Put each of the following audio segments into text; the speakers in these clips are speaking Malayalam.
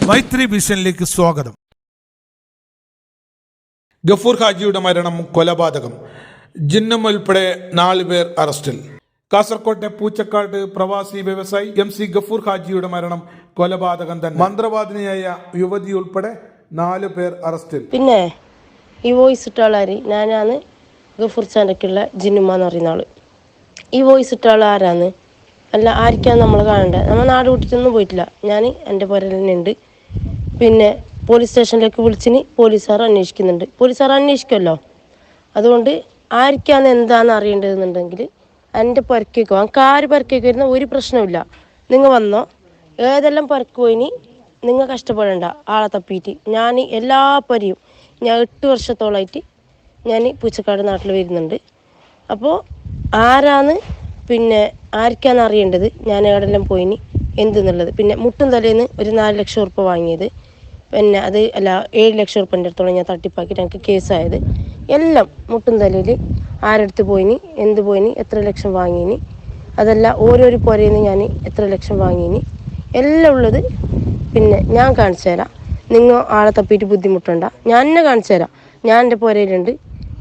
മൈത്രി വിഷനിലേക്ക് സ്വാഗതം. ഗഫൂർ ഹാജിയുടെ മരണം കൊലപാതകം. ജിന്നും ഉൾപ്പെടെ 4 പേർ അറസ്റ്റിൽ. കാസർകോട്ടെ പൂച്ചക്കാട് പ്രവാസി വ്യവസായി MC ഗഫൂർ ഹാജിയുടെ മരണം കൊലപാതകം തന്നെ. മന്ത്രവാദിനിയായ യുവതി ഉൾപ്പെടെ 4 പേർ അറസ്റ്റിൽ. പിന്നെ ഈ വോയിസ് ഇട്ടാളാര് ഞാനാണ് ഗഫൂർ ചാണ്ടക്കുള്ള ജിന്നുമ്മ എന്ന് പറയുന്ന ആള്. ഈ വോയിസ് ഇട്ടാൾ ആരാന്ന് അല്ല ആർക്കാന്ന് നമ്മൾ കാണണ്ടേ. നമ്മൾ നാട് വിട്ടിട്ടൊന്നും പോയിട്ടില്ല. ഞാൻ എൻ്റെ പുരയിൽ തന്നെ ഉണ്ട്. പിന്നെ പോലീസ് സ്റ്റേഷനിലേക്ക് വിളിച്ചിന് പോലീസുകാർ അന്വേഷിക്കുന്നുണ്ട്. പോലീസുകാർ അന്വേഷിക്കുമല്ലോ. അതുകൊണ്ട് ആർക്കാന്ന് എന്താണെന്ന് അറിയേണ്ടതെന്നുണ്ടെങ്കിൽ എൻ്റെ പുരക്കേക്കോ എനിക്ക് ആര് പുരക്കേക്ക് വരുന്ന ഒരു പ്രശ്നമില്ല. നിങ്ങൾ വന്നോ, ഏതെല്ലാം പുരക്ക് പോയിനി നിങ്ങൾ കഷ്ടപ്പെടേണ്ട. ആളെ തപ്പിയിട്ട് ഞാൻ എല്ലാ പുരയും ഞാൻ 8 വർഷത്തോളമായിട്ട് ഞാൻ പൂച്ചക്കാട് നാട്ടിൽ വരുന്നുണ്ട്. അപ്പോൾ ആരാന്ന് പിന്നെ ആർക്കാന്ന് അറിയേണ്ടത്, ഞാൻ എവിടെല്ലാം പോയിനി എന്തെന്നുള്ളത്. പിന്നെ മുട്ടും തലേന്ന് ഒരു 4 ലക്ഷം ഉറുപ്പ വാങ്ങിയത്, പിന്നെ അത് അല്ല 7 ലക്ഷം ഉറുപ്പൻ്റെ അടുത്തോളം ഞാൻ തട്ടിപ്പാക്കിയിട്ട് എനിക്ക് കേസായത് എല്ലാം മുട്ടും തലയിൽ ആരടുത്ത് പോയിനി, എന്ത് പോയിനി, എത്ര ലക്ഷം വാങ്ങിനി, അതല്ല ഓരോരോ പുരയിൽ നിന്ന് ഞാൻ എത്ര ലക്ഷം വാങ്ങിനി എല്ലാം ഉള്ളത് പിന്നെ ഞാൻ കാണിച്ചു തരാം. നിങ്ങൾ ആളെ തപ്പിയിട്ട് ബുദ്ധിമുട്ടണ്ട, ഞാൻ എന്നെ കാണിച്ചു തരാം. ഞാൻ എൻ്റെ പുരയിലുണ്ട്.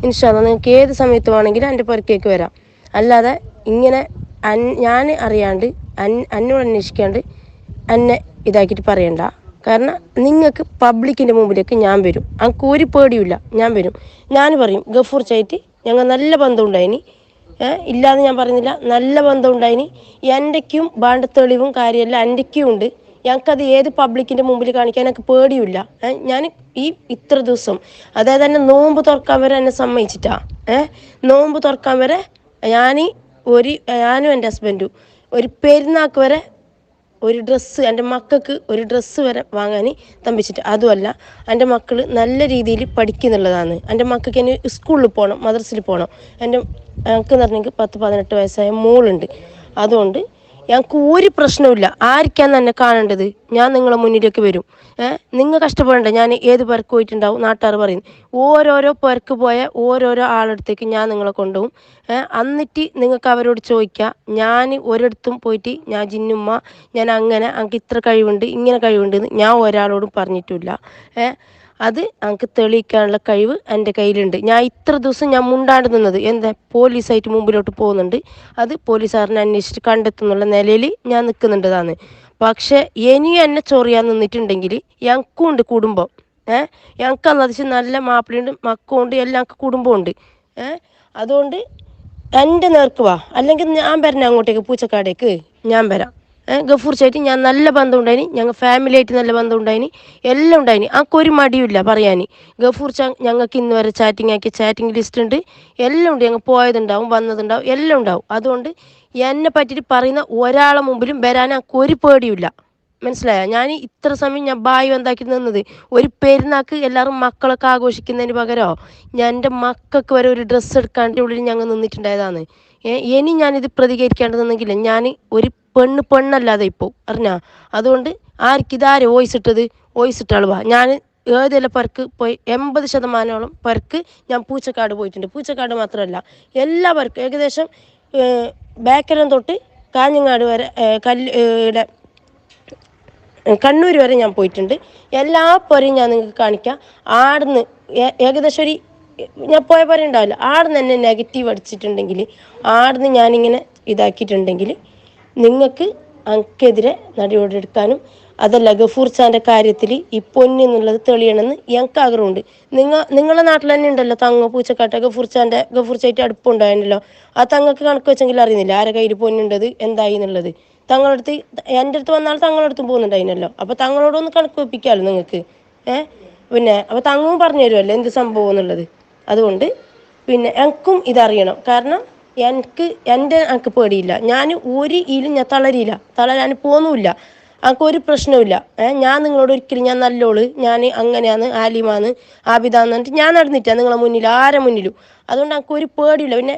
ഇൻഷാ അല്ലാഹ് നിങ്ങൾക്ക് ഏത് സമയത്ത് വേണമെങ്കിലും എൻ്റെ പുരക്കേക്ക് വരാം. അല്ലാതെ ഇങ്ങനെ ഞാൻ അറിയാണ്ട് എന്നോട് അന്വേഷിക്കാണ്ട് എന്നെ ഇതാക്കിയിട്ട് പറയണ്ട. കാരണം നിങ്ങൾക്ക് പബ്ലിക്കിൻ്റെ മുമ്പിലേക്ക് ഞാൻ വരും. എനിക്ക് ഒരു പേടിയില്ല, ഞാൻ വരും. ഞാൻ പറയും ഗഫൂർ ചായിട്ട് ഞങ്ങൾ നല്ല ബന്ധം ഉണ്ടായിനി, ഇല്ലാന്ന് ഞാൻ പറയുന്നില്ല, നല്ല ബന്ധം ഉണ്ടായിനി. എൻ്റെക്കും വേണ്ട തെളിവും കാര്യമെല്ലാം എൻ്റെക്കും ഉണ്ട്. ഞങ്ങൾക്കത് ഏത് പബ്ലിക്കിൻ്റെ മുമ്പിൽ കാണിക്കാൻ എനിക്ക് പേടിയില്ല. ഞാൻ ഇത്ര ദിവസം അതായത് എന്നെ നോമ്പ് തുറക്കാൻ വരെ എന്നെ സമ്മതിച്ചിട്ടാ. നോമ്പ് തുറക്കാൻ വരെ ഞാനും എൻ്റെ ഹസ്ബൻഡും ഒരു പെരുന്നാൾക്ക് വരെ ഒരു ഡ്രസ്സ്, എൻ്റെ മക്കൾക്ക് ഒരു ഡ്രസ്സ് വരെ വാങ്ങാൻ തമ്പിച്ചിട്ട്. അതുമല്ല എൻ്റെ മക്കൾ നല്ല രീതിയിൽ പഠിക്കുന്നുള്ളതാണ്. എൻ്റെ മക്കൾക്ക് ഇനി സ്കൂളിൽ പോകണം, മദ്രസയിൽ പോകണം. ഞങ്ങൾക്ക് എന്ന് പറഞ്ഞെങ്കിൽ 10-18 വയസ്സായ മോളുണ്ട്. അതുകൊണ്ട് ഞങ്ങൾക്ക് ഒരു പ്രശ്നവുമില്ല. ആർക്കാന്ന് എന്നെ കാണേണ്ടത്, ഞാൻ നിങ്ങളെ മുന്നിലേക്ക് വരും. നിങ്ങൾ കഷ്ടപ്പെടേണ്ട. ഞാൻ ഏത് പേർക്ക് പോയിട്ടുണ്ടാവും നാട്ടുകാർ പറയും. ഓരോരോ പേർക്ക് പോയ ഓരോരോ ആളടുത്തേക്ക് ഞാൻ നിങ്ങളെ കൊണ്ടുപോകും. എന്നിട്ട് നിങ്ങൾക്ക് അവരോട് ചോദിക്കുക, ഞാൻ ഒരിടത്തും പോയിട്ട് ഞാൻ ജിന്നുമ്മ, ഞാൻ അങ്ങനെ എനിക്ക് ഇത്ര കഴിവുണ്ട് ഇങ്ങനെ കഴിവുണ്ടെന്ന് ഞാൻ ഒരാളോടും പറഞ്ഞിട്ടില്ല. അത് എനിക്ക് തെളിയിക്കാനുള്ള കഴിവ് എൻ്റെ കയ്യിലുണ്ട്. ഞാൻ ഇത്ര ദിവസം ഞാൻ മുണ്ടാണ്ട് നിന്നത് എന്താ, പോലീസായിട്ട് മുമ്പിലോട്ട് പോകുന്നുണ്ട്. അത് പോലീസുകാരനെ അന്വേഷിച്ചിട്ട് കണ്ടെത്തുന്നുള്ള നിലയിൽ ഞാൻ നിൽക്കുന്നുണ്ടതാണ്. പക്ഷേ ഇനിയും എന്നെ ചൊറിയാൻ നിന്നിട്ടുണ്ടെങ്കിൽ ഞങ്ങൾക്കും ഉണ്ട് കുടുംബം. ഞങ്ങൾക്ക് അന്നതിച്ച് നല്ല മാപ്പിളയുണ്ട്, മക്കളുണ്ട്, എല്ലാം ഞങ്ങൾക്ക് കുടുംബമുണ്ട്. അതുകൊണ്ട് എൻ്റെ നേർക്ക് വാ, അല്ലെങ്കിൽ ഞാൻ വരണേ അങ്ങോട്ടേക്ക് പൂച്ചക്കാടേക്ക് ഞാൻ വരാം. ഗഫൂർ ചായിട്ട് ഞാൻ നല്ല ബന്ധം ഉണ്ടായിനി, ഞങ്ങൾ ഫാമിലി ആയിട്ട് നല്ല ബന്ധം ഉണ്ടായിനി, എല്ലാം ഉണ്ടായിനി. ഒരു മടിയില്ല പറയാൻ. ഗഫൂർ ഞങ്ങൾക്ക് ഇന്ന് വരെ ചാറ്റിംഗ് ആക്കിയ ചാറ്റിംഗ് ലിസ്റ്റ് ഉണ്ട്, എല്ലാം ഉണ്ട്. ഞങ്ങൾ പോയതുണ്ടാവും, വന്നതുണ്ടാവും, എല്ലാം ഉണ്ടാവും. അതുകൊണ്ട് എന്നെ പറ്റിയിട്ട് പറയുന്ന ഒരാളെ മുമ്പിലും വരാൻ എനിക്ക് ഒരു പേടിയില്ല. മനസ്സിലായോ? ഞാൻ ഇത്ര സമയം ഞാൻ ബായി എന്താക്കി നിന്നത് ഒരു പെരുന്നാൾക്ക് എല്ലാവരും മക്കളൊക്കെ ആഘോഷിക്കുന്നതിന് പകരമോ ഞാൻ എൻ്റെ മക്കൾക്ക് വരെ ഒരു ഡ്രസ്സ് എടുക്കാൻ്റെ ഉള്ളിൽ ഞങ്ങൾ നിന്നിട്ടുണ്ടായതാണ്. ഇനി ഞാനിത് പ്രതികരിക്കേണ്ടതെന്നെങ്കിൽ ഞാൻ ഒരു പെണ്ണല്ലാതെ ഇപ്പോൾ അറിഞ്ഞാ. അതുകൊണ്ട് ആർക്കിതാര് വോയിസ് ഇട്ടത്, വോയിസ് ഇട്ട ആളുവാ. ഞാൻ ഏതെല്ലാം പരക്ക് പോയി 80% പരക്ക് ഞാൻ പൂച്ചക്കാട് പോയിട്ടുണ്ട്. പൂച്ചക്കാട് മാത്രമല്ല എല്ലാ പരക്കും ഏകദേശം ബേക്കരം തൊട്ട് കാഞ്ഞങ്ങാട് വരെ കണ്ണൂർ വരെ ഞാൻ പോയിട്ടുണ്ട്. എല്ലാ പുരയും ഞാൻ നിങ്ങൾക്ക് കാണിക്കാം. ആടുന്ന് ഏകദേശം ഞാൻ പോയ പുര ഉണ്ടാവില്ല, ആടുന്ന് എന്നെ നെഗറ്റീവ് അടിച്ചിട്ടുണ്ടെങ്കിൽ, ആടുന്ന് ഞാനിങ്ങനെ ഇതാക്കിയിട്ടുണ്ടെങ്കിൽ നിങ്ങൾക്ക് എനിക്കെതിരെ നടപടിയെടുക്കാനും, അതല്ല ഗഫൂർ ചാൻ്റെ കാര്യത്തിൽ ഈ പൊന്നെന്നുള്ളത് തെളിയണമെന്ന് ഞങ്ങൾക്ക് ആഗ്രഹമുണ്ട്. നിങ്ങളെ നാട്ടിൽ തന്നെ ഉണ്ടല്ലോ തങ്ങ പൂച്ചക്കാട്ട ഗഫൂർ ചായിട്ട് അടുപ്പുണ്ടായിരുന്നല്ലോ. ആ തങ്ങൾക്ക് കണക്ക് വെച്ചെങ്കിൽ അറിയുന്നില്ല ആരെ കയ്യിൽ പൊന്നുണ്ടത് എന്തായി എന്നുള്ളത്. തങ്ങളടുത്ത് എൻ്റെ അടുത്ത് വന്നാൽ തങ്ങളടുത്തും പോകുന്നുണ്ടായിരുന്നല്ലോ. അപ്പോൾ തങ്ങളോടൊന്ന് കണക്ക് വെപ്പിക്കാമല്ലോ നിങ്ങൾക്ക്. പിന്നെ അപ്പോൾ തങ്ങവും പറഞ്ഞു തരുമല്ലോ എന്ത് സംഭവം എന്നുള്ളത്. അതുകൊണ്ട് പിന്നെ എനിക്കും ഇതറിയണം. കാരണം എനിക്ക് പേടിയില്ല. ഞാൻ ഒരു ഞാൻ തളരാൻ പോകുന്നുമില്ല. എനിക്കൊരു പ്രശ്നവുമില്ല. ഞാൻ നിങ്ങളോട് ഒരിക്കലും ഞാൻ നല്ലോള്, ഞാൻ അങ്ങനെയാന്ന്, ആലിമാന്ന്, ആബിദാന്ന് പറഞ്ഞിട്ട് ഞാൻ നടന്നിട്ടാണ് നിങ്ങളെ മുന്നിൽ, ആരെ മുന്നിലും. അതുകൊണ്ട് എനിക്കൊരു പേടിയില്ല. പിന്നെ